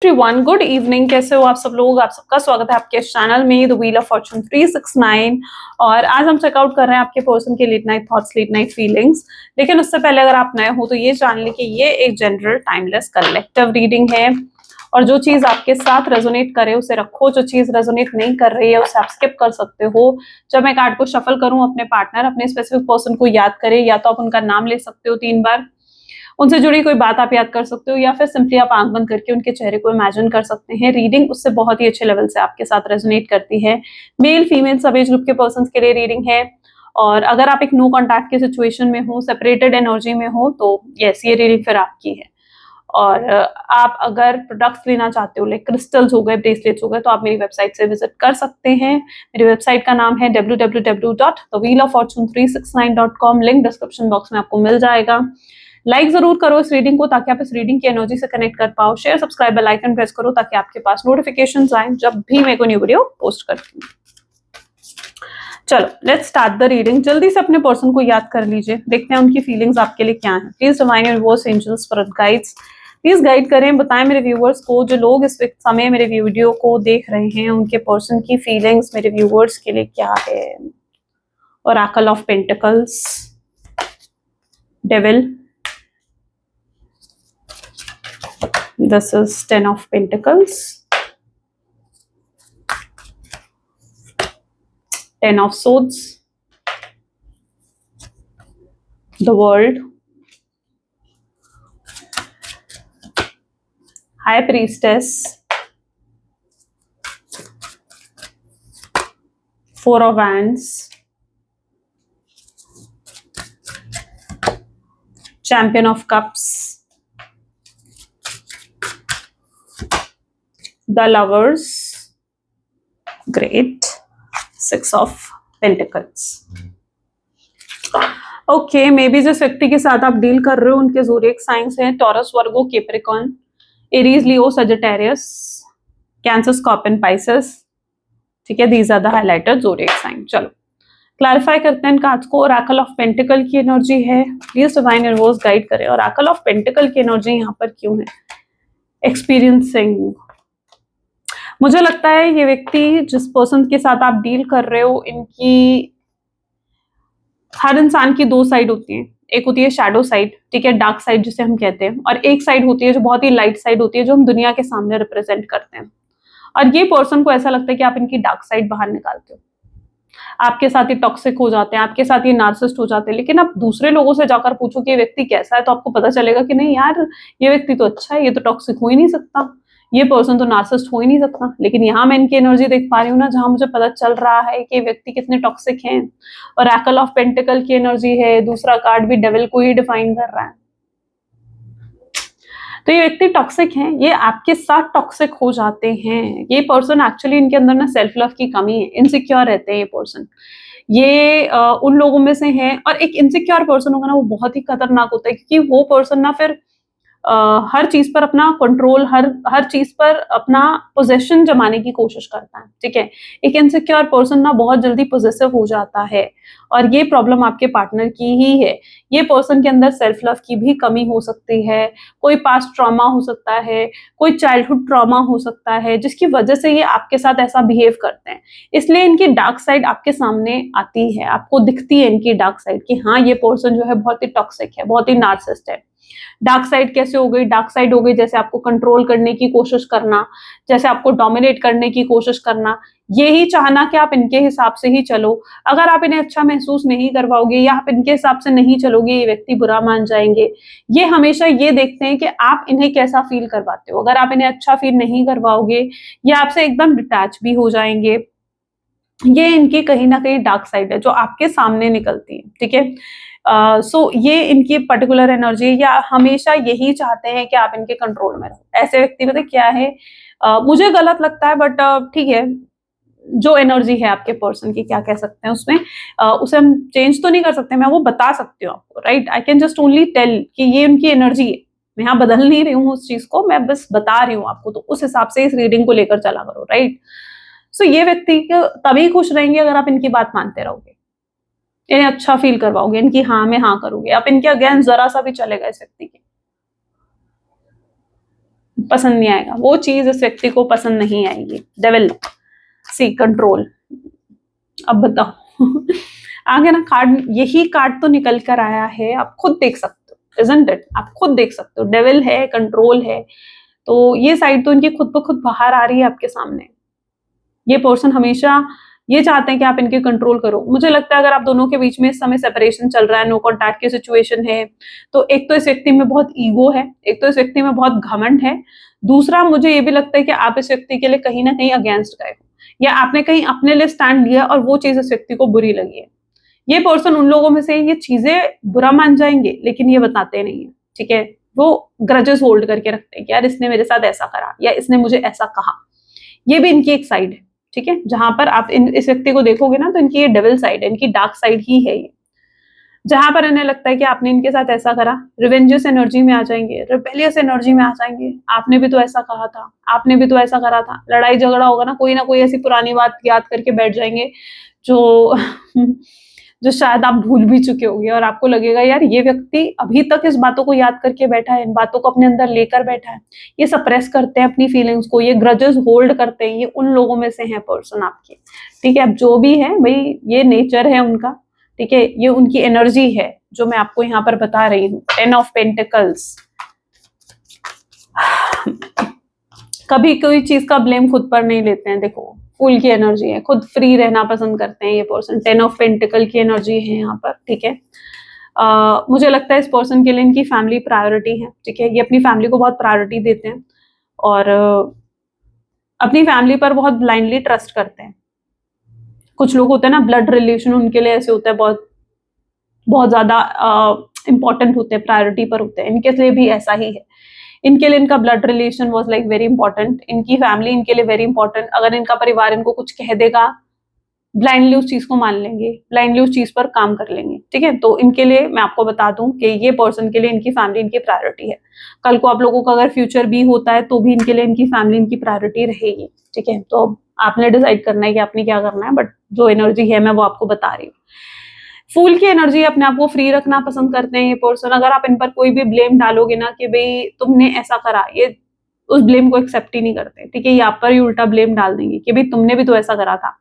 Everyone, good evening. कैसे हो आप सब लोग? आप सबका स्वागत है आपके चैनल में द व्हील ऑफ फॉर्चून 369। और आज हम चेकआउट कर रहे हैं आपके पर्सन के late night thoughts, late night feelings. लेकिन उससे पहले अगर आप नए हो तो ये जान लें कि ये एक जनरल टाइमलेस कलेक्टिव रीडिंग है और जो चीज आपके साथ रेजोनेट करे उसे रखो, जो चीज रेजोनेट नहीं कर रही है उसे आप स्किप कर सकते हो। जब मैं कार्ड को शफल करूं, अपने पार्टनर, अपने स्पेसिफिक पर्सन को याद करें, या तो आप उनका नाम ले सकते हो 3 बार, उनसे जुड़ी कोई बात आप याद कर सकते हो, या फिर सिंपली आप आंख बंद करके उनके चेहरे को इमेजिन कर सकते हैं। रीडिंग उससे बहुत ही अच्छे लेवल से आपके साथ रेजोनेट करती है। मेल फीमेल सब एज ग्रुप के पर्संस के लिए रीडिंग है। और अगर आप एक नो कॉन्टैक्ट की सिचुएशन में हो, सेपरेटेड एनर्जी में हो, तो यस, ये रीडिंग फिर आपकी है। और आप अगर प्रोडक्ट्स लेना चाहते हो, लाइक क्रिस्टल्स हो गए, ब्रेसलेट्स हो गए, तो आप मेरी वेबसाइट से विजिट कर सकते हैं। मेरी वेबसाइट का नाम है www.thewheeloffortune369.com। लिंक डिस्क्रिप्शन बॉक्स में आपको मिल जाएगा। लाइक जरूर करो इस रीडिंग को ताकि आप इस रीडिंग की एनर्जी से कनेक्ट कर पाओ। Share, subscribe, bell icon press करो ताकि आपके पास नोटिफिकेशंस आए जब भी मैं कोई न्यू वीडियो पोस्ट करती हूँ। चलो लेट्स स्टार्ट द रीडिंग। जल्दी से अपने पर्सन को याद कर लीजिए, देखते हैं उनकी फीलिंग्स आपके लिए क्या है। Please divine universe, angels, spirit guides please guide करें, बताएं मेरे व्यूवर्स को, जो लोग इस समय मेरे वीडियो को देख रहे हैं, उनके पर्सन की फीलिंग्स मेरे व्यूवर्स के लिए क्या है। Oracle of pentacles, devil, this is 10 of Pentacles, 10 of Swords, the World, High Priestess, 4 of Wands, Champion of Cups, the Lovers, great, 6 of Pentacles। Okay, may be जिस व्यक्ति के साथ आप डील कर रहे हो उनके ज़ोडिएक साइंस हैं Taurus, Virgo, Capricorn, Aries, Leo, Sagittarius, Cancer, Scorpion, Pisces. ठीक है, these are the highlighted zodiac sign. चलो क्लैरिफाई करते हैं कार्ड्स को। ओरेकल ऑफ पेंटिकल की एनर्जी है, प्लीज डिवाइन यूनिवर्स गाइड करें। ओरेकल ऑफ पेंटिकल की एनर्जी यहाँ पर क्यों है? एक्सपीरियंसिंग। मुझे लगता है ये व्यक्ति जिस पर्सन के साथ आप डील कर रहे हो, इनकी, हर इंसान की 2 साइड होती है। एक होती है शैडो साइड, ठीक है, डार्क साइड जिसे हम कहते हैं, और एक साइड होती है जो बहुत ही लाइट साइड होती है, जो हम दुनिया के सामने रिप्रेजेंट करते हैं। और ये पर्सन को ऐसा लगता है कि आप इनकी डार्क साइड बाहर निकालते हो, आपके साथ ही टॉक्सिक हो जाते हैं, आपके साथ ये नार्सिसिस्ट हो जाते हैं। लेकिन आप दूसरे लोगों से जाकर पूछो कि ये व्यक्ति कैसा है, तो आपको पता चलेगा कि नहीं यार, ये व्यक्ति तो अच्छा है, ये तो टॉक्सिक हो ही नहीं सकता, ये पर्सन तो नार्सिसिस्ट हो ही नहीं सकता। लेकिन यहाँ मैं इनकी एनर्जी देख पा रही हूँ ना, जहां मुझे पता चल रहा है कि व्यक्ति कितने टॉक्सिक हैं। और ओरेकल ऑफ पेंटिकल की एनर्जी है, दूसरा कार्ड भी डेविल को ही डिफाइन कर रहा है। तो ये व्यक्ति टॉक्सिक हैं, ये आपके साथ टॉक्सिक हो जाते हैं। ये पर्सन एक्चुअली, इनके अंदर ना सेल्फ लव की कमी है, इनसिक्योर रहते हैं ये पर्सन। ये उन लोगों में से है, और एक इनसिक्योर पर्सन होगा ना, वो बहुत ही खतरनाक होता है, क्योंकि वो पर्सन ना फिर हर चीज पर अपना कंट्रोल, हर चीज पर अपना पोजेशन जमाने की कोशिश करता है। ठीक है, एक इनसिक्योर पर्सन ना बहुत जल्दी पोजेसिव हो जाता है, और ये प्रॉब्लम आपके पार्टनर की ही है। ये पर्सन के अंदर सेल्फ लव की भी कमी हो सकती है, कोई पास्ट ट्रॉमा हो सकता है, कोई चाइल्डहुड ट्रॉमा हो सकता है, जिसकी वजह से ये आपके साथ ऐसा बिहेव करते हैं। इसलिए इनकी डार्क साइड आपके सामने आती है, आपको दिखती है इनकी डार्क साइड कि हाँ, ये पर्सन जो है बहुत ही टॉक्सिक है, बहुत ही नार्सिसिस्ट है। डार्क साइड कैसे हो गई? डार्क साइड हो गई जैसे आपको कंट्रोल करने की कोशिश करना, जैसे आपको डोमिनेट करने की कोशिश करना, यही चाहना कि आप इनके हिसाब से ही चलो। अगर आप इन्हें अच्छा महसूस नहीं करवाओगे या आप इनके हिसाब से नहीं चलोगे, ये व्यक्ति बुरा मान जाएंगे। ये हमेशा ये देखते हैं कि आप इन्हें कैसा फील करवाते हो। अगर आप इन्हें अच्छा फील नहीं करवाओगे, ये आपसे एकदम डिटैच भी हो जाएंगे। ये इनकी कहीं ना कहीं डार्क साइड है जो आपके सामने निकलती है। ठीक है, सो ये इनकी पर्टिकुलर एनर्जी, या हमेशा यही चाहते हैं कि आप इनके कंट्रोल में रहो। ऐसे व्यक्ति पता क्या है, मुझे गलत लगता है बट ठीक है, जो एनर्जी है आपके पर्सन की, क्या कह सकते हैं उसमें, उसे हम चेंज तो नहीं कर सकते, मैं वो बता सकती हूँ आपको, right. I can just only tell कि ये उनकी एनर्जी है। मैं यहाँ बदल नहीं रही हूँ उस चीज को, मैं बस बता रही हूँ आपको, तो उस हिसाब से इस रीडिंग को लेकर चला करो, राइट। सो ये व्यक्ति तभी खुश रहेंगे अगर आप इनकी बात मानते रहोगे, इन्हें अच्छा फील करवाओगे, इनकी हाँ में हाँ करोगे। आप इनके अगेंस्ट जरा सा भी चलेगा इस व्यक्ति के, पसंद नहीं आएगा, वो चीज इस व्यक्ति को पसंद नहीं आएगी। Devil, see control. अब बताओ आगे ना कार्ड, यही कार्ड तो निकल कर आया है, आप खुद देख सकते हो, इजंट इट? आप खुद देख सकते हो, डेविल है, कंट्रोल है, तो ये साइड तो इनकी खुद ब खुद बाहर आ रही है आपके सामने। ये पर्सन हमेशा ये चाहते हैं कि आप इनके कंट्रोल करो। मुझे लगता है अगर आप दोनों के बीच में इस समय सेपरेशन चल रहा है, नो कॉन्टैक्ट की सिचुएशन है, तो एक तो इस व्यक्ति में बहुत ईगो है, एक तो इस व्यक्ति में बहुत घमंड है, दूसरा मुझे ये भी लगता है कि आप इस व्यक्ति के लिए कहीं ना कहीं अगेंस्ट गए हो, या आपने कहीं अपने लिए स्टैंड लिया और वो चीज इस व्यक्ति को बुरी लगी है। ये पर्सन उन लोगों में से ये चीजें बुरा मान जाएंगे लेकिन ये बताते नहीं है, ठीक है? वो ग्रजेस होल्ड करके रखते हैं कि यार इसने मेरे साथ ऐसा करा या इसने मुझे ऐसा कहा। ये भी इनकी एक साइड है, ठीक है? जहां पर आप इस व्यक्ति को देखोगे ना, तो इनकी ये डेविल साइड है, इनकी डार्क साइड ही है ये, जहां पर इन्हें लगता है कि आपने इनके साथ ऐसा करा, रिवेंजस एनर्जी में आ जाएंगे, रिबेलियस एनर्जी में आ जाएंगे। आपने भी तो ऐसा कहा था, आपने भी तो ऐसा करा था, लड़ाई झगड़ा होगा ना कोई ऐसी पुरानी बात याद करके बैठ जाएंगे जो जो शायद आप भूल भी चुके होंगे, और आपको लगेगा यार ये व्यक्ति अभी तक इस बातों को याद करके बैठा है, इन बातों को अपने अंदर लेकर बैठा है, ये सप्रेस करते हैं अपनी फीलिंग्स को, ये ग्रजेस होल्ड करते हैं, ये उन लोगों में से है पर्सन आपके, ठीक है? अब जो भी है भाई, ये नेचर है उनका, ठीक है? ये उनकी एनर्जी है जो मैं आपको यहाँ पर बता रही हूँ। 10 ऑफ पेंटिकल्स। कभी कोई चीज का ब्लेम खुद पर नहीं लेते हैं, देखो फूल की एनर्जी है, खुद फ्री रहना पसंद करते हैं ये पर्सन। 10 ऑफ पेंटिकल की एनर्जी है यहाँ पर, ठीक है? मुझे लगता है इस पर्सन के लिए इनकी फैमिली प्रायोरिटी है, ठीक है? ये अपनी फैमिली को बहुत प्रायोरिटी देते हैं और अपनी फैमिली पर बहुत ब्लाइंडली ट्रस्ट करते हैं। कुछ लोग होते हैं ना, ब्लड रिलेशन उनके लिए ऐसे होता है, बहुत बहुत ज्यादा इंपॉर्टेंट होते हैं, प्रायोरिटी पर होते हैं। इनके लिए भी ऐसा ही है, इनके लिए इनका blood relation was like very important, इनकी फैमिली इनके लिए वेरी इंपॉर्टेंट। अगर इनका परिवार इनको कुछ कह देगा, ब्लाइंडली उस चीज को मान लेंगे, ब्लाइंडली उस चीज पर काम कर लेंगे, ठीक है? तो इनके लिए मैं आपको बता दूं कि ये पर्सन के लिए इनकी फैमिली इनकी प्रायोरिटी है। कल को आप लोगों का अगर फ्यूचर भी होता है तो भी इनके लिए इनकी फैमिली इनकी प्रायोरिटी रहेगी, ठीक है? तो अब आपने डिसाइड करना है कि आपने क्या करना है, बट जो एनर्जी है मैं वो आपको बता रही हूँ। फूल की एनर्जी, अपने आप को फ्री रखना पसंद करते हैं ये पर्सन। अगर आप इन पर कोई भी ब्लेम डालोगे ना कि भाई तुमने ऐसा करा, ये उस ब्लेम को एक्सेप्ट ही नहीं करते, ठीक है? ये आप पर ही उल्टा ब्लेम डाल देंगे कि भाई तुमने भी तो ऐसा करा था,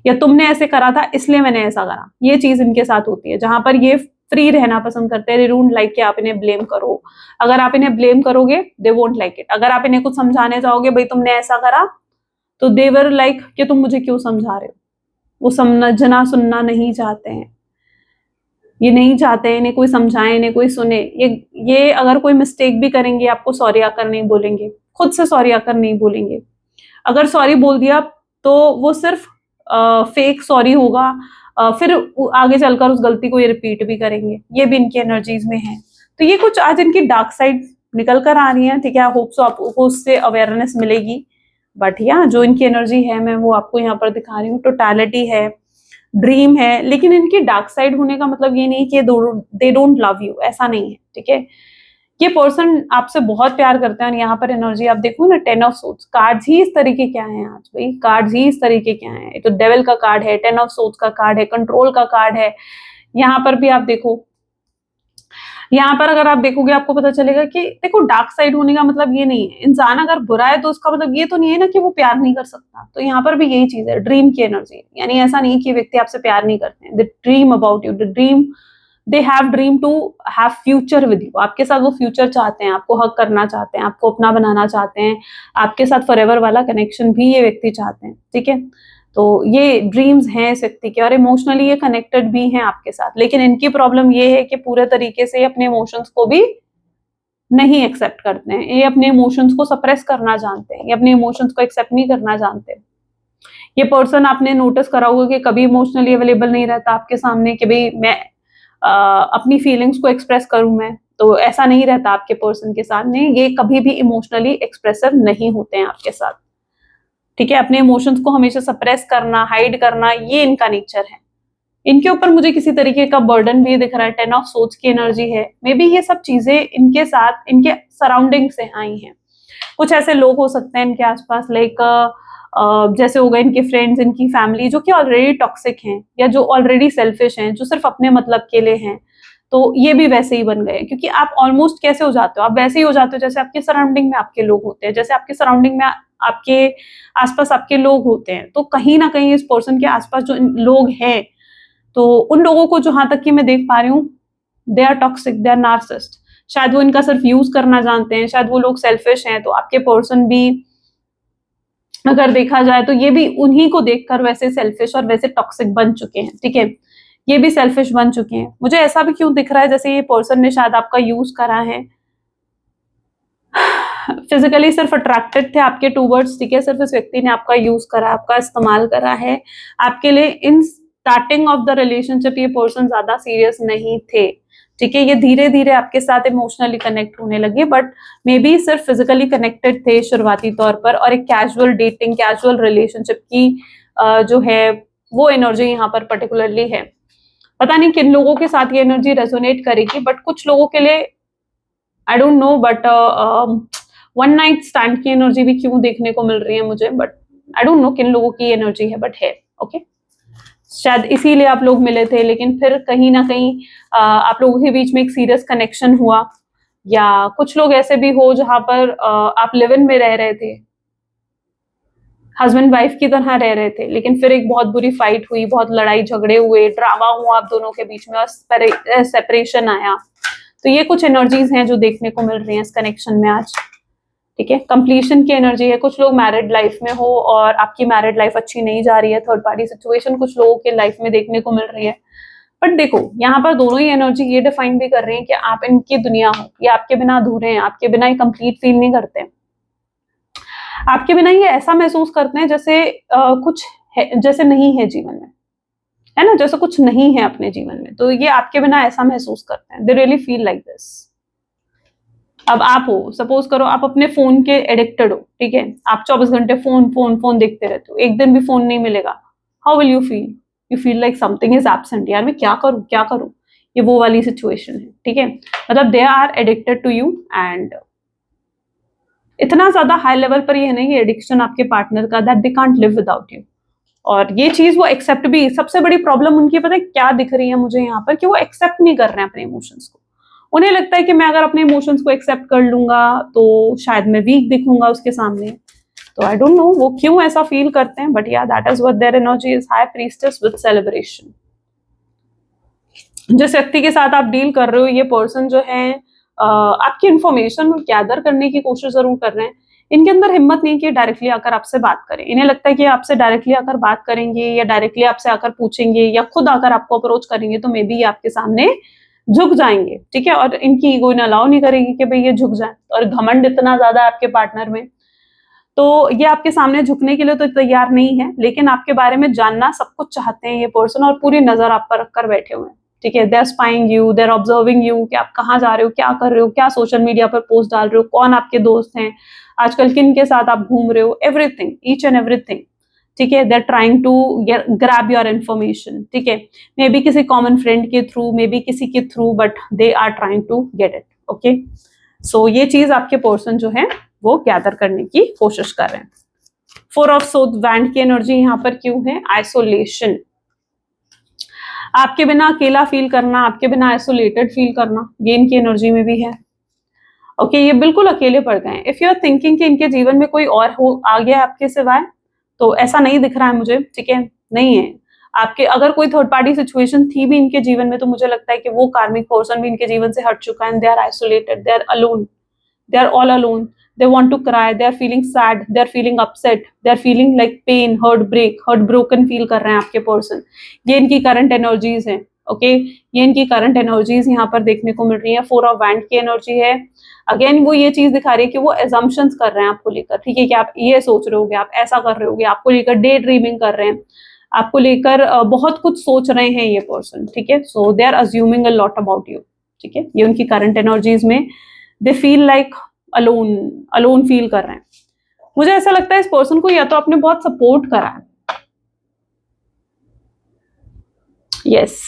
या तुमने ऐसे करा था इसलिए मैंने ऐसा करा। ये चीज इनके साथ होती है, जहां पर ये फ्री रहना पसंद करते हैं। दे डोंट लाइक कि आप इन्हें ब्लेम करो। अगर आप इन्हें ब्लेम करोगे, दे वोंट लाइक इट। अगर आप इन्हें कुछ समझाने जाओगे, भाई तुमने ऐसा करा, तो दे वर लाइक कि तुम मुझे क्यों समझा रहे हो। वो समझना सुनना नहीं चाहते हैं, ये नहीं चाहते इन्हें कोई समझाए, इन्हें कोई सुने। ये अगर कोई मिस्टेक भी करेंगे, आपको सॉरी आकर नहीं बोलेंगे, खुद से सॉरी आकर नहीं बोलेंगे। अगर सॉरी बोल दिया तो वो सिर्फ फेक सॉरी होगा, फिर आगे चलकर उस गलती को ये रिपीट भी करेंगे। ये भी इनकी एनर्जीज में है। तो ये कुछ आज इनकी डार्क साइड निकल कर आ रही है, ठीक है? आई होप सो आपको उससे अवेयरनेस मिलेगी। बट या जो इनकी एनर्जी है मैं वो आपको यहाँ पर दिखा रही हूँ। टोटैलिटी है, ड्रीम है, लेकिन इनकी डार्क साइड होने का मतलब ये नहीं कि दे डोंट लव यू, ऐसा नहीं है, ठीक है? ये पर्सन आपसे बहुत प्यार करते हैं। और यहाँ पर एनर्जी आप देखो ना, 10 ऑफ सोर्ड्स, कार्ड्स ही इस तरीके क्या है आज भाई, कार्ड्स ही इस तरीके क्या है। ये तो डेविल का कार्ड है, 10 ऑफ सोर्ड्स का कार्ड है, कंट्रोल का कार्ड है। यहाँ पर भी आप देखो, यहाँ पर अगर आप देखोगे आपको पता चलेगा कि देखो डार्क साइड होने का मतलब ये नहीं है इंसान अगर बुरा है तो उसका मतलब ये तो नहीं है ना कि वो प्यार नहीं कर सकता। तो यहाँ पर भी यही चीज है, ड्रीम की एनर्जी। यानी ऐसा नहीं कि व्यक्ति आपसे प्यार नहीं करते हैं, they dream about you, they have dream to have future with you. आपके साथ वो फ्यूचर चाहते हैं, आपको हक करना चाहते हैं, आपको अपना बनाना चाहते हैं, आपके साथ फॉरएवर वाला कनेक्शन भी ये व्यक्ति चाहते हैं, ठीक है? तो ये ड्रीम्स हैं इस व्यक्ति के, और इमोशनली ये कनेक्टेड भी हैं आपके साथ। लेकिन इनकी प्रॉब्लम ये है कि पूरे तरीके से अपने इमोशंस को भी नहीं एक्सेप्ट करते हैं। ये अपने इमोशंस को सप्रेस करना जानते हैं, ये अपने इमोशंस को एक्सेप्ट नहीं करना जानते। ये पर्सन आपने नोटिस करा होगा कि कभी इमोशनली अवेलेबल नहीं रहता आपके सामने कि भाई मैं अपनी फीलिंग्स को एक्सप्रेस करूं मैं, तो ऐसा नहीं रहता आपके पर्सन के साथ। नहीं, ये कभी भी इमोशनली एक्सप्रेसिव नहीं होते हैं आपके साथ, ठीक है? अपने इमोशंस को हमेशा सप्रेस करना, हाइड करना, ये इनका नेचर है। इनके ऊपर मुझे किसी तरीके का बर्डन भी दिख रहा है, 10 ऑफ सोर्ड्स की एनर्जी है। मे बी ये सब चीजें इनके साथ, इनके सराउंडिंग से आई हैं। कुछ ऐसे लोग हो सकते हैं इनके आसपास, लाइक जैसे हो गए इनके फ्रेंड्स, इनकी फैमिली, जो कि ऑलरेडी टॉक्सिक हैं या जो ऑलरेडी सेल्फिश हैं, जो सिर्फ अपने मतलब के लिए हैं, तो ये भी वैसे ही बन गए, क्योंकि आप ऑलमोस्ट कैसे हो जाते हो, आप वैसे ही हो जाते हो जैसे आपके सराउंडिंग में आपके लोग होते हैं, जैसे आपके सराउंडिंग में आपके आसपास आपके लोग होते हैं। तो कहीं ना कहीं इस पर्सन के आसपास जो लोग हैं, तो उन लोगों को जहां तक कि मैं देख पा रही हूँ, they are toxic, they are narcissist. शायद वो इनका सिर्फ यूज करना जानते हैं, शायद वो लोग सेल्फिश हैं। तो आपके पर्सन भी अगर देखा जाए तो ये भी उन्हीं को देखकर वैसे सेल्फिश और वैसे टॉक्सिक बन चुके हैं, ठीक है। ये भी सेल्फिश बन चुके हैं। मुझे ऐसा भी क्यों दिख रहा है जैसे ये पर्सन ने शायद आपका यूज करा है, फिजिकली सिर्फ अट्रैक्टेड थे आपके टूवर्ड्स, ठीक है। सिर्फ इस व्यक्ति ने आपका यूज करा, आपका इस्तेमाल करा है आपके लिए। In starting of the relationship ये पर्सन ज्यादा सीरियस नहीं थे, ठीक है। ये धीरे धीरे आपके साथ इमोशनली कनेक्ट होने लगे, बट मे बी सिर्फ फिजिकली कनेक्टेड थे शुरुआती तौर पर, और एक कैजुअल डेटिंग, कैजुअल रिलेशनशिप की जो है वो एनर्जी यहाँ पर पर्टिकुलरली है। पता नहीं किन लोगों के साथ ये एनर्जी रेजोनेट करेगी, बट कुछ लोगों के लिए आई don't know, but one night stand की एनर्जी भी क्यों देखने को मिल रही है मुझे, बट आई डोंट नो किन लोगों की एनर्जी है, बट है ओके। शायद इसीलिए आप लोग मिले थे, लेकिन फिर कहीं ना कहीं आप लोगों के बीच में एक सीरियस कनेक्शन हुआ, या कुछ लोग ऐसे भी हो जहां पर आप लिव इन में रह रहे थे, हस्बैंड वाइफ की तरह रह रहे थे, लेकिन फिर एक बहुत बुरी फाइट हुई, बहुत लड़ाई झगड़े हुए, ड्रामा हुआ आप दोनों के बीच में और सेपरेशन आया। तो ये कुछ एनर्जीज हैं जो देखने को मिल रही हैं इस कनेक्शन में आज, ठीक है। कंप्लीशन की एनर्जी है। कुछ लोग मैरिड लाइफ में हो और आपकी मैरिड लाइफ अच्छी नहीं जा रही है, थर्ड पार्टी सिचुएशन कुछ लोगों के लाइफ में देखने को मिल रही है। बट देखो यहाँ पर दोनों ही एनर्जी ये डिफाइन भी कर रहे हैं कि आप इनकी दुनिया हो, ये आपके बिना अधूरे हैं, आपके बिना ये कंप्लीट फील नहीं करते हैं। आपके बिना ये ऐसा महसूस करते हैं जैसे कुछ है, जैसे नहीं है जीवन में, है ना, जैसे कुछ नहीं है अपने जीवन में। तो ये आपके बिना ऐसा महसूस करते हैं, they really feel like this. अब आप हो, सपोज करो आप अपने फोन के एडिक्टेड हो, ठीक है। आप 24 घंटे फोन फोन फोन देखते रहते हो, एक दिन भी फोन नहीं मिलेगा, how will you feel? You feel like something is absent, यार मैं क्या करूं क्या करूं। ये वो वाली सिचुएशन है, ठीक है। मतलब they are addicted to you, and इतना ज्यादा हाई लेवल पर ये नहीं एडिक्शन आपके पार्टनर का, that they can't live without you. और ये चीज वो एक्सेप्ट भी, सबसे बड़ी प्रॉब्लम उनकी पता है क्या दिख रही है मुझे यहाँ पर, कि वो एक्सेप्ट नहीं कर रहे हैं अपने इमोशंस को। उन्हें लगता है कि मैं अगर अपने इमोशंस को एक्सेप्ट कर लूंगा तो शायद मैं वीक दिखूंगा उसके सामने। तो आई डोंट नो वो क्यों ऐसा फील करते हैं, बट या that is what their energy is, high priestess with celebration. जिस व्यक्ति के साथ आप डील कर रहे हो, ये पर्सन जो है आपकी इंफॉर्मेशन गैदर करने की कोशिश जरूर कर रहे हैं। इनके अंदर हिम्मत नहीं कि डायरेक्टली आकर आपसे बात करें। इन्हें लगता है कि आपसे डायरेक्टली आकर बात करेंगे या डायरेक्टली आपसे आकर पूछेंगे या खुद आकर आपको अप्रोच करेंगे तो मे बी आपके सामने झुक जाएंगे, ठीक है। और इनकी ईगो इन्हें अलाउ नहीं करेगी कि भाई ये झुक जाए, और घमंड इतना ज्यादा है आपके पार्टनर में, तो ये आपके सामने झुकने के लिए तो तैयार नहीं है, लेकिन आपके बारे में जानना सब कुछ चाहते हैं ये पर्सन, और पूरी नजर आप पर रखकर बैठे हुए हैं, ठीक है। They are spying you, they are observing you कि आप कहाँ जा रहे हो, क्या कर रहे हो, क्या सोशल मीडिया पर पोस्ट डाल रहे हो, कौन आपके दोस्त हैं, आजकल किन के साथ आप घूम रहे हो, एवरीथिंग, ईच एंड एवरीथिंग, ठीक है। They are trying to grab your information, ठीक है। मे बी किसी कॉमन फ्रेंड के थ्रू, मे बी किसी के through, but they are trying to get it, okay. So ये चीज आपके पर्सन जो है वो गैदर करने की कोशिश कर रहे हैं। फोर ऑफ सोड वैंड की एनर्जी यहाँ पर क्यों है? आइसोलेशन, आपके बिना अकेला फील करना, आपके बिना आइसोलेटेड फील करना, ये इनकी एनर्जी में भी है, ओके। ये बिल्कुल अकेले पड़ गए हैं। इफ यू आर थिंकिंग कि इनके जीवन में कोई और हो आ गया आपके सिवाय, तो ऐसा नहीं दिख रहा है मुझे, ठीक है, नहीं है। आपके अगर कोई थर्ड पार्टी सिचुएशन थी भी इनके जीवन में, तो मुझे लगता है कि वो कार्मिक पर्सन भी इनके जीवन से हट चुका है। They are isolated, they are alone, they are all alone, they want to cry, they are feeling sad, they are feeling upset, they are feeling like pain, heartbroken feel कर रहे हैं आपके पर्सन। ये इनकी करंट एनर्जीज हैं, okay. ये इनकी current energies यहाँ पर देखने को मिल रही है। फोर ऑफ वैंड की एनर्जी है। अगेन वो ये चीज दिखा रही है कि वो एजम्पशंस कर रहे हैं आपको लेकर, ठीक है, कि आप ये सोच रहे होगे, आप ऐसा कर रहे होगे, आपको लेकर डे ड्रीमिंग कर रहे हैं, आपको लेकर बहुत कुछ सोच रहे हैं ये पर्सन, ठीक है। So they are assuming a lot about you, ठीक है। ये उनकी करंट एनर्जीज में they feel like alone, alone feel कर रहे हैं। मुझे ऐसा लगता है इस पर्सन को या तो आपने बहुत सपोर्ट करा है, yes,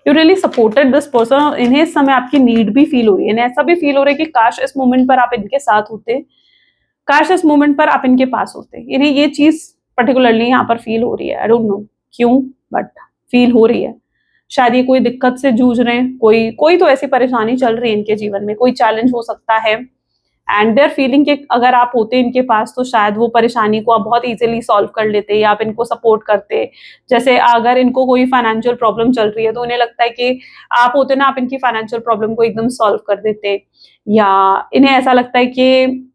you really supported this person, और इन्हें इस समय आपकी नीड भी फील हो रही है। इन्हें ऐसा भी फील हो रहा है कि काश इस मोमेंट पर आप इनके साथ होते, काश इस मोमेंट पर आप इनके पास होते। इन्हें ये चीज पर्टिकुलरली यहाँ पर फील हो रही है, आई डोंट नो क्यों, बट फील हो रही है। शायद ये कोई दिक्कत से जूझ रहे हैं, कोई कोई तो ऐसी परेशानी चल रही है इनके जीवन में, कोई चैलेंज हो सकता है एंड दे आर फीलिंग कि अगर आप होते इनके पास तो शायद वो परेशानी को आप बहुत इजीली सॉल्व कर लेते या आप इनको सपोर्ट करते। जैसे अगर इनको कोई फाइनेंशियल प्रॉब्लम चल रही है तो उन्हें लगता है कि आप होते ना, आप इनकी फाइनेंशियल प्रॉब्लम को एकदम सॉल्व कर देते। या इन्हें ऐसा लगता है कि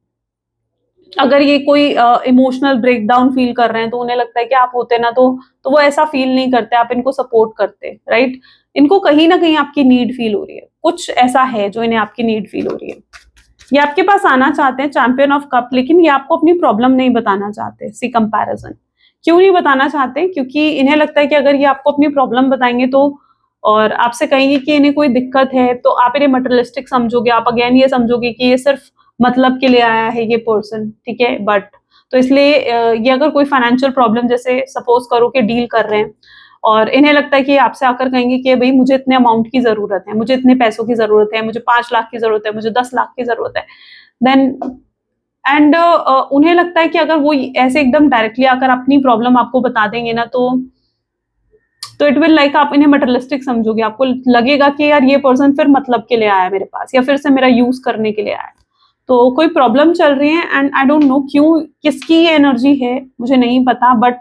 अगर ये कोई इमोशनल ब्रेकडाउन फील कर रहे हैं तो उन्हें लगता है कि आप होते ना तो वो ऐसा फील नहीं करते, आप इनको सपोर्ट करते, राइट? इनको कहीं ना कहीं आपकी नीड फील हो रही है, कुछ ऐसा है जो इन्हें आपकी नीड फील हो रही है। ये आपके पास आना चाहते हैं चैंपियन ऑफ कप, लेकिन ये आपको अपनी प्रॉब्लम नहीं बताना चाहते। सी कंपैरिजन क्यों नहीं बताना चाहते? क्योंकि इन्हें लगता है कि अगर ये आपको अपनी प्रॉब्लम बताएंगे तो और आपसे कहेंगे कि इन्हें कोई दिक्कत है तो आप इन्हें मटेरियलिस्टिक समझोगे, आप अगेन ये समझोगे कि ये सिर्फ मतलब के लिए आया है ये पर्सन, ठीक है? बट तो इसलिए ये अगर कोई फाइनेंशियल प्रॉब्लम जैसे सपोज करो कि डील कर रहे हैं और इन्हें लगता है कि आपसे आकर कहेंगे कि भाई मुझे इतने अमाउंट की जरूरत है, मुझे इतने पैसों की जरूरत है, मुझे 5 लाख की जरूरत है, मुझे 10 लाख की जरूरत है, देन एंड उन्हें लगता है कि अगर वो ऐसे एकदम डायरेक्टली आकर अपनी प्रॉब्लम आपको बता देंगे ना तो इट विल लाइक आप इन्हें मटेरियलिस्टिक समझोगे, आपको लगेगा कि यार ये पर्सन फिर मतलब के लिए आया मेरे पास या फिर से मेरा यूज करने के लिए आया। तो कोई प्रॉब्लम चल रही है एंड आई डोंट नो क्यों, किसकी ये एनर्जी है मुझे नहीं पता, बट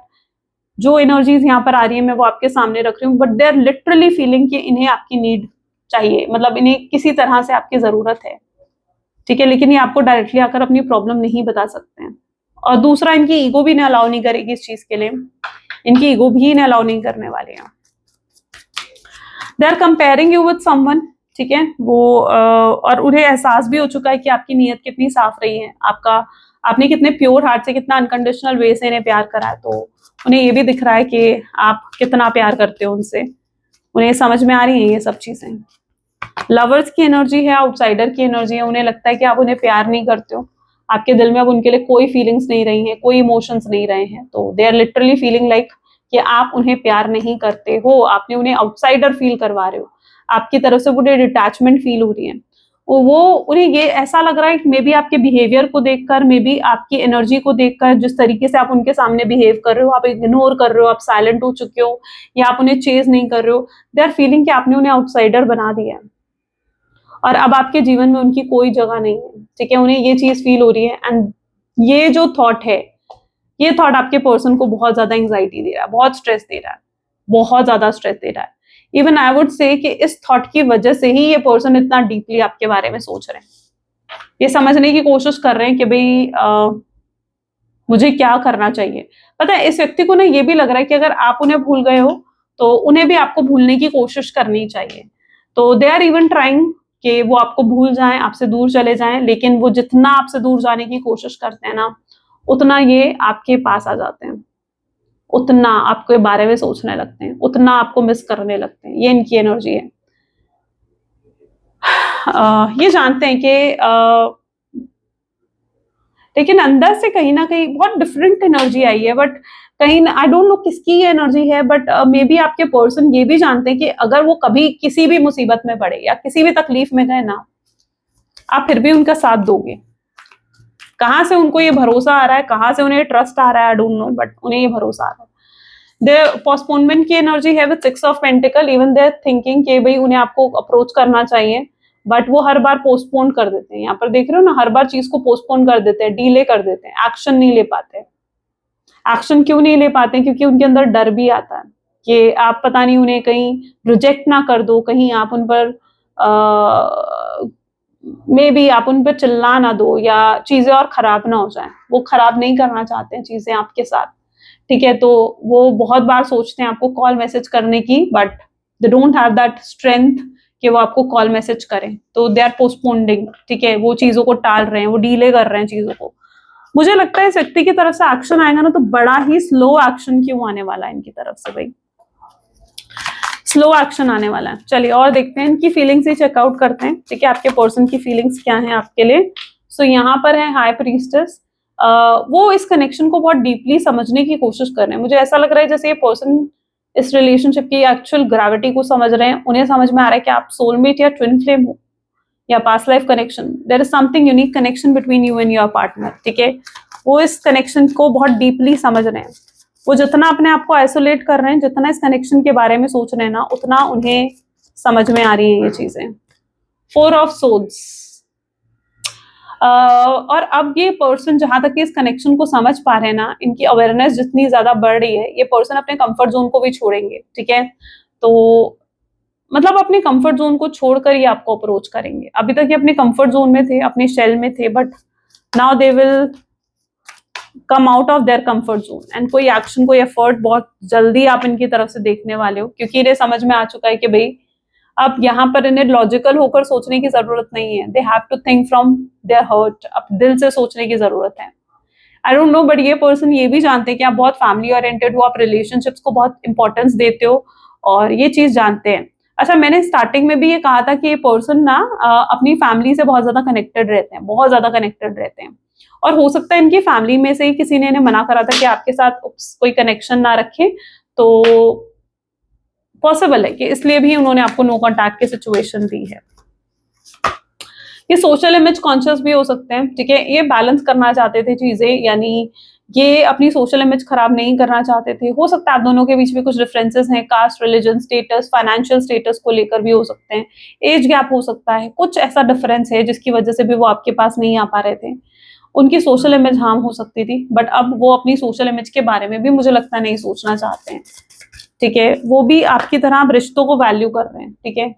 जो एनर्जीज यहाँ पर आ रही है मैं वो आपके सामने रख रही हूँ। But they are literally feeling कि इन्हें आपकी नीड चाहिए, मतलब इन्हें किसी तरह से आपकी जरूरत है, ठीक है? लेकिन ये आपको डायरेक्टली आकर अपनी प्रॉब्लम नहीं बता सकते हैं। और दूसरा, इनकी ईगो भी इन्हें अलाउ नहीं करेगी इस चीज के लिए, इनकी ईगो भी इन्हें अलाउ नहीं करने वाले हैं। They are comparing you with someone, ठीक है? वो और उन्हें एहसास भी हो चुका है कि आपकी नीयत कितनी साफ रही है, आपने कितने प्योर हार्ट से, कितना अनकंडीशनल वे से इन्हें प्यार करा है। तो उन्हें ये भी दिख रहा है कि आप कितना प्यार करते हो उनसे, उन्हें समझ में आ रही है ये सब चीजें। लवर्स की एनर्जी है, आउटसाइडर की एनर्जी है, उन्हें लगता है कि आप उन्हें प्यार नहीं करते हो, आपके दिल में अब उनके लिए कोई फीलिंग्स नहीं रही हैं, कोई इमोशंस नहीं रहे हैं। तो they are literally feeling like कि आप उन्हें प्यार नहीं करते हो, आपने उन्हें आउटसाइडर फील करवा रहे हो, आपकी तरफ से उन्हें डिटैचमेंट फील हो रही है। वो उन्हें ये ऐसा लग रहा है कि मे बी आपके बिहेवियर को देखकर, मे बी आपकी एनर्जी को देखकर, जिस तरीके से आप उनके सामने बिहेव कर रहे हो, आप इग्नोर कर रहे हो, आप साइलेंट हो चुके हो या आप उन्हें चेज नहीं कर रहे हो, दे आर फीलिंग कि आपने उन्हें आउटसाइडर बना दिया है और अब आपके जीवन में उनकी कोई जगह नहीं है, ठीक है? उन्हें ये चीज फील हो रही है एंड ये जो थॉट है, ये थॉट आपके पर्सन को बहुत ज्यादा एंग्जाइटी दे रहा है, बहुत स्ट्रेस दे रहा है, बहुत ज्यादा स्ट्रेस दे रहा है। इवन आई वुड से कि इस थॉट की वजह से ही ये पर्सन इतना डीपली आपके बारे में सोच रहे हैं, ये समझने की कोशिश कर रहे हैं कि भाई मुझे क्या करना चाहिए। पता है, इस व्यक्ति को ना ये भी लग रहा है कि अगर आप उन्हें भूल गए हो तो उन्हें भी आपको भूलने की कोशिश करनी चाहिए। तो दे आर इवन ट्राइंग कि वो आपको भूल जाएं, आपसे दूर चले जाएं, लेकिन वो जितना आपसे दूर जाने की कोशिश करते हैं ना, उतना ये आपके पास आ जाते हैं, उतना आपके बारे में सोचने लगते हैं, उतना आपको मिस करने लगते हैं। ये इनकी एनर्जी है। ये जानते हैं कि लेकिन अंदर से कहीं ना कहीं बहुत डिफरेंट एनर्जी आई है, बट कहीं आई डोंट नो किसकी ये एनर्जी है, बट मे बी आपके पर्सन ये भी जानते हैं कि अगर वो कभी किसी भी मुसीबत में पड़े या किसी भी तकलीफ में गए ना, आप फिर भी उनका साथ दोगे। कहाँ से उनको ये भरोसा आ रहा है, कहाँ से उन्हें ट्रस्ट आ रहा है, आई डोंट नो, बट उन्हें ये भरोसा आ रहा है। दे पोस्टपोनमेंट की एनर्जी है with 6 of pentacle, even they thinking कि भाई उन्हें आपको अप्रोच करना चाहिए, बट वो हर बार पोस्टपोन कर देते हैं। यहाँ पर देख रहे हो ना, हर बार चीज को पोस्टपोन कर देते हैं, डिले कर देते हैं, एक्शन नहीं ले पाते। एक्शन क्यों नहीं ले पाते? क्योंकि उनके अंदर डर भी आता है कि आप पता नहीं उन्हें कहीं रिजेक्ट ना कर दो, कहीं आप उन पर मे बी आप उन पर चिल्ला ना दो या चीजें और खराब ना हो जाए। वो खराब नहीं करना चाहते हैं चीजें आपके साथ, ठीक है? तो वो बहुत बार सोचते हैं आपको कॉल मैसेज करने की, but they don't have that strength कि वो आपको कॉल मैसेज करें। तो दे आर पोस्टपोनिंग, ठीक है? वो चीजों को टाल रहे हैं, वो डीले कर रहे हैं चीजों को। मुझे लगता है इस व्यक्ति की तरफ से एक्शन आएगा ना तो बड़ा ही स्लो एक्शन क्यों आने वाला है इनकी तरफ से, भाई स्लो एक्शन आने वाला है। चलिए और देखते हैं, इनकी फीलिंग्स ही चेकआउट करते हैं, ठीक है? आपके पर्सन की फीलिंग्स क्या है आपके लिए। सो यहाँ पर है हाई प्रीस्टेस। वो इस कनेक्शन को बहुत डीपली समझने की कोशिश कर रहे हैं। मुझे ऐसा लग रहा है जैसे ये पर्सन इस रिलेशनशिप की एक्चुअल ग्रेविटी को समझ रहे हैं। उन्हें समझ में आ रहा है कि आप सोलमेट या ट्विन फ्लेम हो या past life connection. There is something unique connection between you and your partner, ठीक है? वो इस कनेक्शन को बहुत डीपली समझ रहे हैं वो जितना अपने आप को आइसोलेट कर रहे हैं, जितना इस कनेक्शन के बारे में सोच रहे हैं ना, उतना उन्हें समझ में आ रही है ये चीजें। 4 ऑफ सोल्स। और अब ये पर्सन जहां तक इस कनेक्शन को समझ पा रहे हैं ना, इनकी अवेयरनेस जितनी ज्यादा बढ़ रही है, ये पर्सन अपने कंफर्ट जोन को भी छोड़ेंगे, ठीक है। तो मतलब अपने कंफर्ट जोन को छोड़कर ये आपको अप्रोच करेंगे। अभी तक ये अपने कंफर्ट जोन में थे, अपने शेल में थे, but now they will come out of their comfort zone and कोई एक्शन, कोई एफर्ट बहुत जल्दी आप इनकी तरफ से देखने वाले हो, क्योंकि इन्हें समझ में आ चुका है कि भाई अब यहाँ पर इन्हें लॉजिकल होकर सोचने की जरूरत नहीं है। They have to think from their heart, अब दिल से सोचने की जरूरत है। आई डोंट नो, बट ये पर्सन ये भी जानते हैं कि आप बहुत फैमिली ओरिएंटेड हो, आप रिलेशनशिप्स को बहुत इंपॉर्टेंस देते हो, और ये चीज जानते हैं। अच्छा, मैंने स्टार्टिंग में भी ये कहा था कि ये पर्सन ना अपनी फैमिली से बहुत ज्यादा कनेक्टेड रहते हैं, बहुत ज्यादा कनेक्टेड रहते हैं, और हो सकता है इनकी फैमिली में से ही किसी ने इन्हें मना करा था कि आपके साथ कोई कनेक्शन ना रखें, तो पॉसिबल है कि इसलिए भी उन्होंने आपको नो कॉन्टैक्ट की सिचुएशन दी है। ये सोशल इमेज कॉन्शियस भी हो सकते हैं, ठीक है। ये बैलेंस करना चाहते थे चीजें, यानी ये अपनी सोशल इमेज खराब नहीं करना चाहते थे। हो सकता है आप दोनों के बीच में कुछ डिफरेंसेस हैं, caste, religion, status, financial status को लेकर भी हो सकते हैं, एज गैप हो सकता है, कुछ ऐसा डिफरेंस है जिसकी वजह से भी वो आपके पास नहीं आ पा रहे थे। उनकी सोशल इमेज हार्म हो सकती थी, बट अब वो अपनी सोशल इमेज के बारे में भी मुझे लगता नहीं सोचना चाहते हैं, ठीक है। वो भी आपकी तरह अब रिश्तों को वैल्यू कर रहे हैं, ठीक है।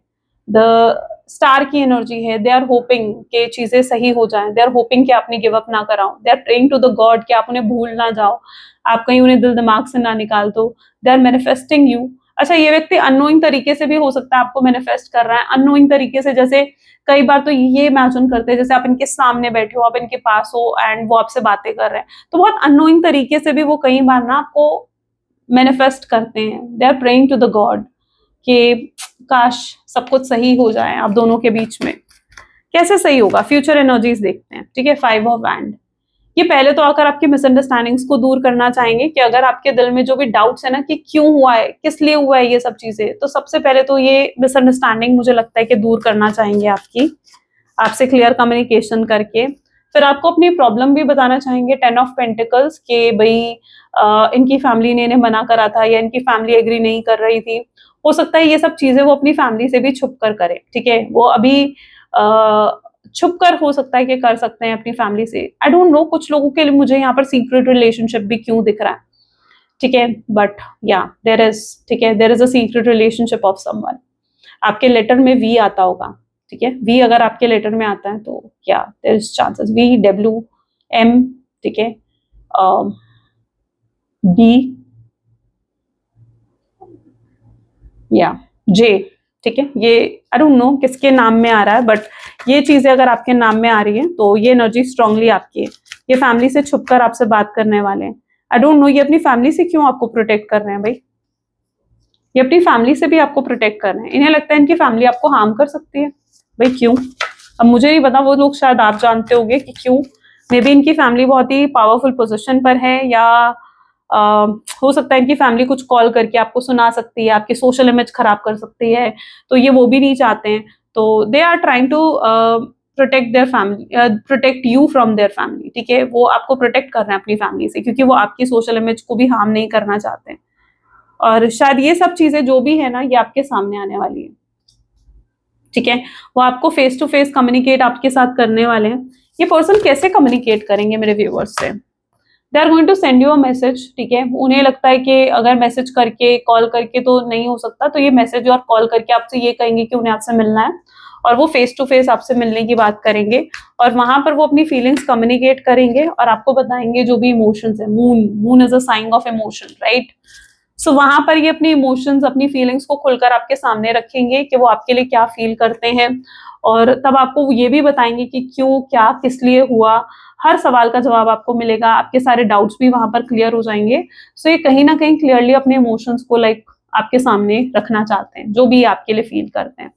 द स्टार की एनर्जी है, दे आर होपिंग कि चीजें सही हो जाएं, दे आर होपिंग कि आपने गिव अप ना कराओ, they are praying to the God कि आप उन्हें भूल ना जाओ, आप कहीं उन्हें दिल दिमाग से ना निकाल दो। They are manifesting you. अच्छा, ये व्यक्ति अननोइंग तरीके से भी हो सकता है आपको मैनिफेस्ट कर रहा है, अननोइंग तरीके से, जैसे कई बार तो ये इमेजिन करते हैं जैसे आप इनके सामने बैठे हो, आप इनके पास हो एंड वो आपसे बातें कर रहे हैं, तो बहुत अननोइंग तरीके से भी वो कई बार ना आपको मैनिफेस्ट करते हैं। They are praying to the God कि काश सब कुछ सही हो जाए आप दोनों के बीच में। कैसे सही होगा, फ्यूचर एनर्जीज देखते हैं, ठीक है। 5 ऑफ वैंड। ये पहले तो आकर आपकी मिसअंडरस्टैंडिंग्स को दूर करना चाहेंगे कि अगर आपके दिल में जो भी डाउट्स है ना कि क्यों हुआ है, किस लिए हुआ है ये सब चीजें, तो सबसे पहले तो ये मिसअंडरस्टैंडिंग मुझे लगता है कि दूर करना चाहेंगे आपकी, आपसे क्लियर कम्युनिकेशन करके। फिर आपको अपनी प्रॉब्लम भी बताना चाहेंगे, 10 ऑफ पेंटिकल्स, के भाई इनकी फैमिली ने इन्हें मना करा था या इनकी फैमिली एग्री नहीं कर रही थी। हो सकता है ये सब चीजें वो अपनी फैमिली से भी छुप कर करें, ठीक है। वो अभी छुप कर हो सकता है कि कर सकते हैं अपनी फैमिली से। आई डोंट नो, कुछ लोगों के लिए मुझे यहाँ पर सीक्रेट रिलेशनशिप भी क्यों दिख रहा है, ठीक है, बट या देयर इज, ठीक है, there is a secret relationship of someone. आपके लेटर में वी आता होगा, ठीक है। वी अगर आपके लेटर में आता है तो क्या there is chances, V W M, ठीक है, बी या जे, ठीक है। ये आई डोंट नो किसके नाम में आ रहा है, बट ये चीजें अगर आपके नाम में आ रही है तो ये एनर्जी स्ट्रांगली आपकी है। ये फैमिली से छुपकर आपसे बात करने वाले हैं। आई डोंट नो ये अपनी फैमिली से क्यों आपको प्रोटेक्ट कर रहे हैं भाई, ये अपनी फैमिली से भी आपको प्रोटेक्ट कर रहे हैं। इन्हें लगता है इनकी फैमिली आपको हार्म कर सकती है, भाई क्यों, अब मुझे नहीं पता, वो लोग शायद आप जानते होंगे कि क्यों। मे बी इनकी फैमिली बहुत ही पावरफुल पोजीशन पर है, या हो सकता है इनकी फैमिली कुछ कॉल करके आपको सुना सकती है, आपकी सोशल इमेज खराब कर सकती है, तो ये वो भी नहीं चाहते हैं। तो they are trying to protect their family, protect you from their family, ठीक है। वो आपको प्रोटेक्ट कर रहे हैं अपनी फैमिली से, क्योंकि वो आपकी सोशल इमेज को भी हार्म नहीं करना चाहते हैं। और शायद ये सब चीजें जो भी है ना, ये आपके सामने आने वाली है, ठीक है। वो आपको फेस टू फेस कम्युनिकेट आपके साथ करने वाले हैं। ये पर्सन कैसे कम्युनिकेट करेंगे मेरे व्यूअर्स से, they are going to send you a message, ठीक है। उन्हें लगता है कि अगर मैसेज करके, कॉल करके तो नहीं हो सकता, तो ये मैसेज और कॉल करके आपसे ये कहेंगे कि उन्हें आपसे मिलना है, और वो फेस टू फेस आपसे मिलने की बात करेंगे, और वहां पर वो अपनी फीलिंग्स कम्युनिकेट करेंगे और आपको बताएंगे जो भी इमोशंस है। Moon, moon is a sign of emotion, right. So वहां पर ये अपनी इमोशंस, अपनी फीलिंग्स को खुलकर आपके सामने रखेंगे कि वो आपके लिए क्या फील करते हैं, और तब आपको ये भी बताएंगे कि क्यों, क्या, किस लिए हुआ। हर सवाल का जवाब आपको मिलेगा, आपके सारे डाउट्स भी वहां पर क्लियर हो जाएंगे। सो ये कहीं ना कहीं क्लियरली अपने इमोशंस को आपके सामने रखना चाहते हैं, जो भी आपके लिए फील करते हैं,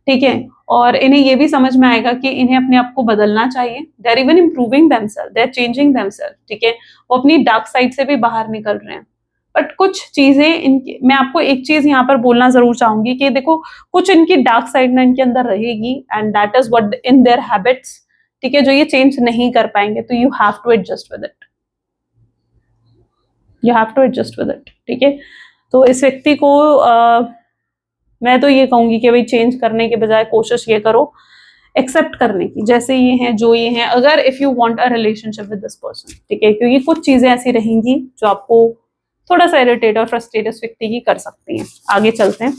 ठीक है। और इन्हें ये भी समझ में आएगा कि इन्हें अपने आप को बदलना चाहिए। They are even improving themselves, they are changing themselves, ठीक है। वो अपनी डार्क साइड से भी बाहर निकल रहे हैं। बट कुछ चीजें इनकी, मैं आपको एक चीज यहाँ पर बोलना जरूर चाहूंगी कि देखो, कुछ इनकी डार्क साइड ना इनके अंदर रहेगी, and that is what in their habits, ठीक है, जो ये चेंज नहीं कर पाएंगे, तो you have to adjust with it. You have to adjust with it, ठीक है। तो इस व्यक्ति को मैं तो ये कहूंगी कि भाई चेंज करने के बजाय कोशिश ये करो एक्सेप्ट करने की, जैसे ये हैं जो ये हैं, अगर if you want a relationship with this person, ठीक है, क्योंकि कुछ चीजें ऐसी रहेंगी जो आपको थोड़ा सा इरिटेट और फ्रस्ट्रेट इस व्यक्ति की कर सकती हैं। आगे चलते हैं,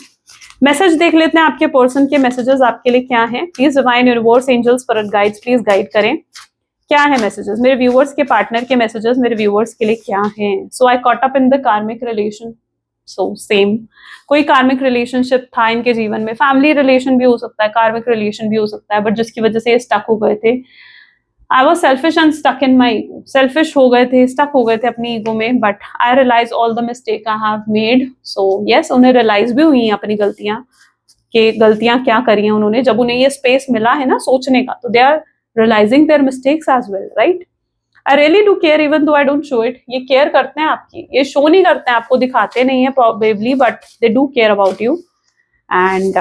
मैसेज देख लेते हैं आपके पर्सन के मैसेजेस आपके लिए क्या है। Please divine universe angels spirit guides please guide करें, क्या है मैसेजेस मेरे व्यूअर्स के पार्टनर के मैसेजेस मेरे व्यूअर्स के लिए क्या हैं। So I caught up in the karmic relation, so same, कोई कार्मिक रिलेशनशिप था इनके जीवन में, फैमिली रिलेशन भी हो सकता है, कार्मिक रिलेशन भी हो सकता है, बट जिसकी वजह से ये स्टक हो गए थे। I was selfish and stuck in my ego, selfish हो गए थे, स्टक हो गए थे अपनी ईगो में, but I realise all the mistake I have made. So yes, उन्हें रियलाइज भी हुई हैं अपनी गलतियां, कि गलतियां क्या करी हैं उन्होंने, जब उन्हें ये स्पेस मिला है ना सोचने का, तो they are realising their mistakes as well, right. I really do care even though I don't show it. ये केयर करते हैं आपकी, ये शो नहीं करते हैं, आपको दिखाते नहीं है probably, but they do care about you. And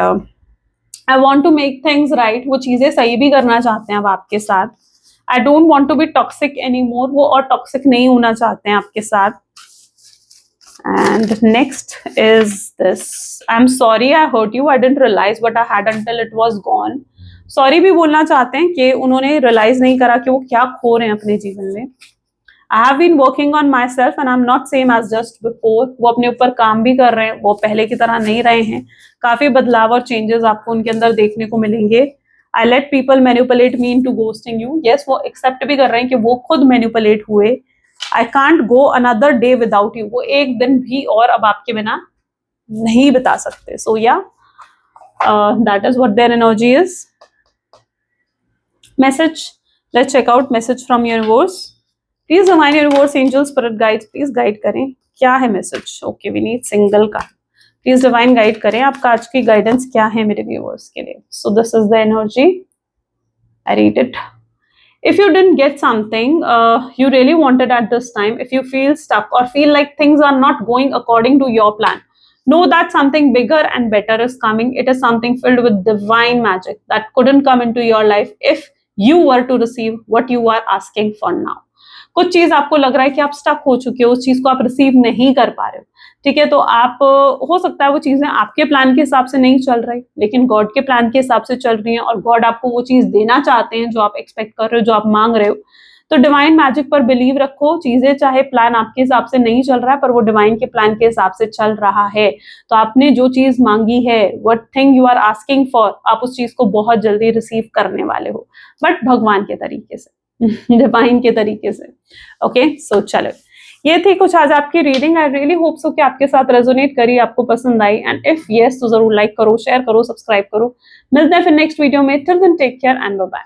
I want to make things right. वो चीजें सही भी करना चाहते हैं अब आपके साथ. I don't want to be toxic anymore. वो और toxic नहीं होना चाहते हैं आपके साथ. And next is this. I'm sorry I hurt you. I didn't realize what I had until it was gone. Sorry भी बोलना चाहते हैं कि उन्होंने रियलाइज नहीं करा कि वो क्या खो रहे हैं अपने जीवन में। I have been working on myself and I am not same as just before. वो अपने ऊपर काम भी कर रहे हैं, वो पहले की तरह नहीं रहे हैं, काफी बदलाव और चेंजेस आपको उनके अंदर देखने को मिलेंगे। I let people manipulate me into ghosting you. Yes, वो एक्सेप्ट भी कर रहे हैं कि वो खुद मैनिपुलेट हुए। I can't go another day without you. वो एक दिन भी और अब आपके बिना नहीं बिता सकते। सो या that is what their energy is. Message, let's check out message from universe. Please divine universe angels spirit guides please guide करें, क्या है message. Okay, we need single का। प्लीज डिवाइन गाइड करें, आपका आज की गाइडेंस क्या है मेरे व्यूअर्स के लिए। So this is the energy, I read it. If you didn't get something you really wanted at this time, if you feel stuck or feel like things are not going according to your plan, know that something bigger and better is coming. It is something filled with divine magic that couldn't come into your life if you were to receive what you are asking for now. कुछ चीज आपको लग रहा है कि आप stuck हो चुके हो, उस चीज को आप रिसीव नहीं कर पा रहे हो, ठीक है, तो आप हो सकता है वो चीजें आपके प्लान के हिसाब से नहीं चल रही, लेकिन गॉड के प्लान के हिसाब से चल रही हैं, और गॉड आपको वो चीज देना चाहते हैं जो आप एक्सपेक्ट कर रहे हो, जो आप मांग रहे हो। तो डिवाइन मैजिक पर बिलीव रखो। चीजें चाहे प्लान आपके हिसाब से नहीं चल रहा है, पर वो डिवाइन के प्लान के हिसाब से चल रहा है। तो आपने जो चीज मांगी है, what thing you are asking for, आप उस चीज को बहुत जल्दी रिसीव करने वाले हो, बट भगवान के तरीके से, डिवाइन के तरीके से। ओके, सो चलो, ये थी कुछ आज आपकी reading. I really hope so कि आपके साथ रेजोनेट करी, आपको पसंद आई, एंड इफ यस तो जरूर लाइक करो, शेयर करो, सब्सक्राइब करो। मिलते हैं फिर नेक्स्ट वीडियो में। Till then take care and bye bye.